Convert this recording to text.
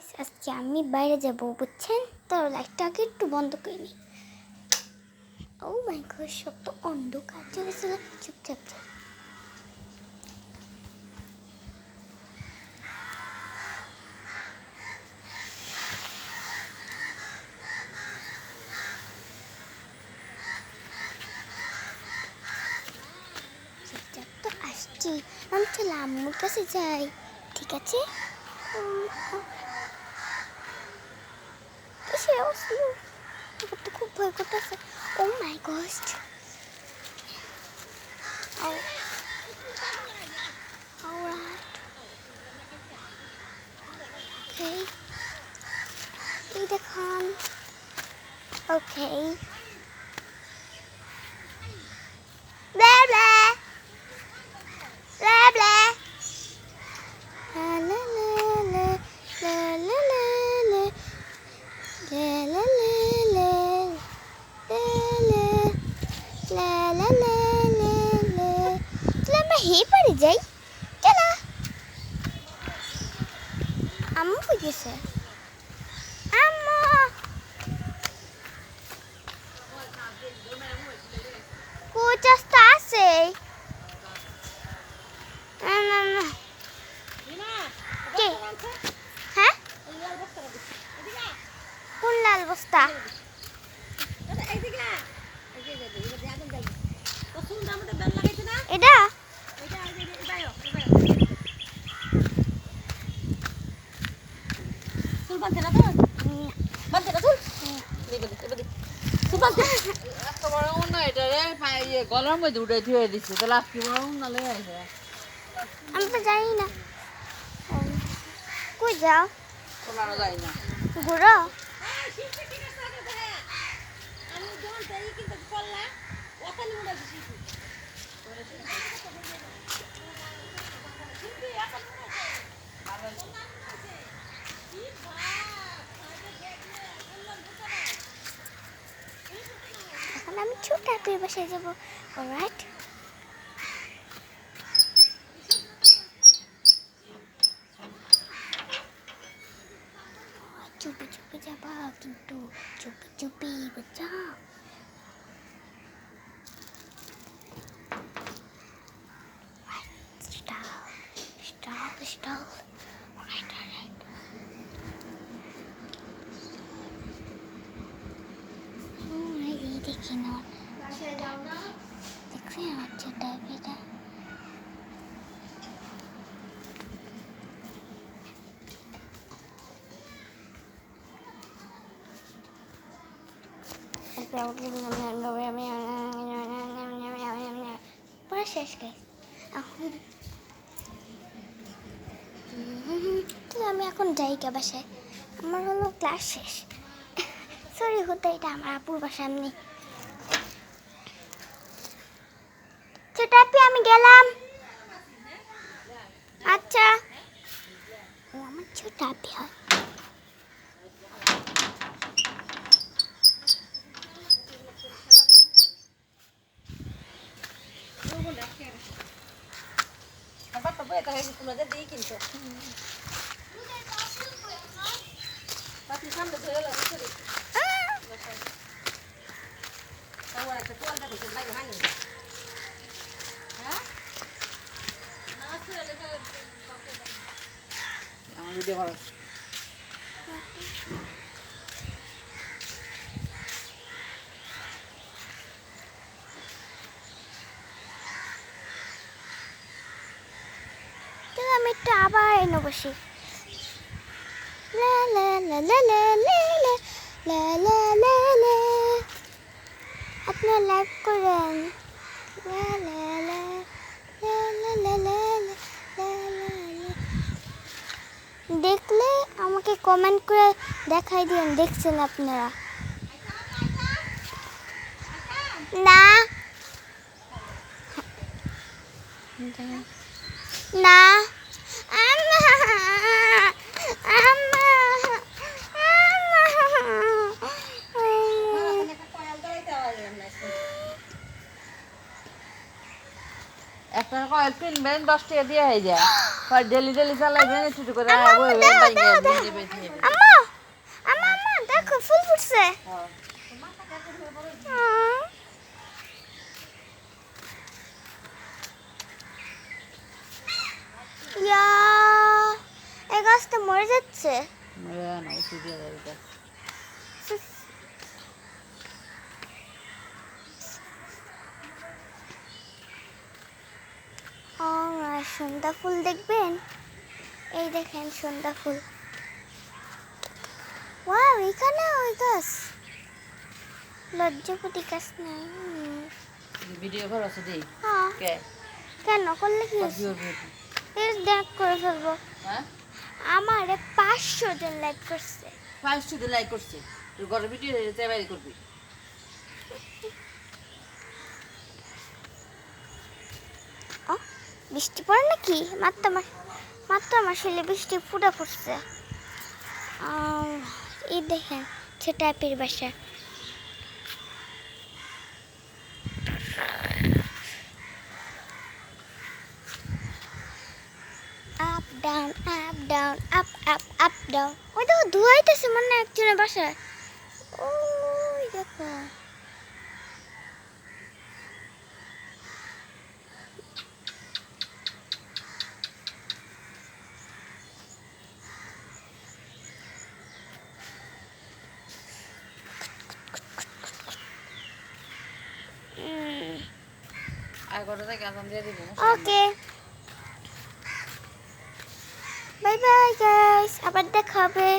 Guys, আজকে আমি বাইরে যাব বুঝছেন, তো লাইটটাকে একটু বন্ধ করে নিই। ও মাই গড, সব তো অন্ধকার চলেছিল। চুপচাপ চুপচাপ তো আসছি। আমি চলে আম্মুর কাছে যাই, ঠিক আছে? সে আসলো, আমার তো খুব ভয় করতেছে। ও মাই গড, এই দেখুন। ওকে, blah blah blah blah la la la la la la la la la la la la la la la. চলো আমরা হে পারে যাই। চলো, আম্মু কই গেছে? আম্মু, কোচ রাস্তা আছে? না না, কে? হ্যাঁ, কোন লাল বস্তা? এটা গলার মধ্যে উঠে ধুয়ে দিচ্ছে, তাহলে আজকে না লেগে আছে। আমি তো জানি না। কই যাও? যাই না ঘুরো। এখন আমি ছোট আপুর বাসায় যাবো। অলরাইট, চুপি চুপি যাবা, কিন্তু চুপি চুপি বুঝছো? Stop. Alright. এই দেখি না, দেখছি আমার ছোট বেটা। পুরো শেষ গাইস। তো আমি এখন যাই কে বাসায়, আমার হলো ক্লাস শেষ। সরি হতে, এটা আমার আপুর বাসা। এমনি ছোট আপি, আমি গেলাম। আচ্ছা, ও আমার ছোট আপি হয়। আমি একটু আবার এনে বসি। লা লা লা লা লা লা লা লা লা লা, আপনারা লাইক করেন। লা লা লা লা লা লা লা লা লা। দেখলে আমাকে কমেন্ট করে দেখাই দিন দেখছেন আপনারা। না না, আম্মা আম্মা একটা কয়েল কিনবেন 10 টাকা দিয়ে হয়ে যায়। ডেলি চালাইবেন, একটু করে মরে যাচ্ছে। না ওষুধ দিয়ে দেবে এটা। ও সন্ধ্যা ফুল দেখবেন, এই দেখেন সন্ধ্যা ফুল। ওয়াও, এখানে ওই গাছ, লজ্জাপতি গাছ নাই। ভিডিও ভালো আছে দেই হ্যাঁ, কে কেন করলে কি কপি হয়েছে? করবে এই দেখ করে ফেলবো। হ্যাঁ আমারে 500 জন লাইক করছে। 500 দিন লাইক করছে তোর ঘরের ভিডিও তাই বাইরে করবি ও, বৃষ্টি পড়ে নাকি? মাত্র আমার ছেলে বৃষ্টি ফুটা পড়ছে। এই দেখেন ছোট অ্যাপের বাসা। Up down up down up up up down. ওই দেখো ধুয়াইতেছে মনে হয় একজনের বাসায়। ওই দেখো। আর কত থেকে আসাম দিয়ে দিব ওকে, বাই বাই গাইস, আবার দেখা হবে।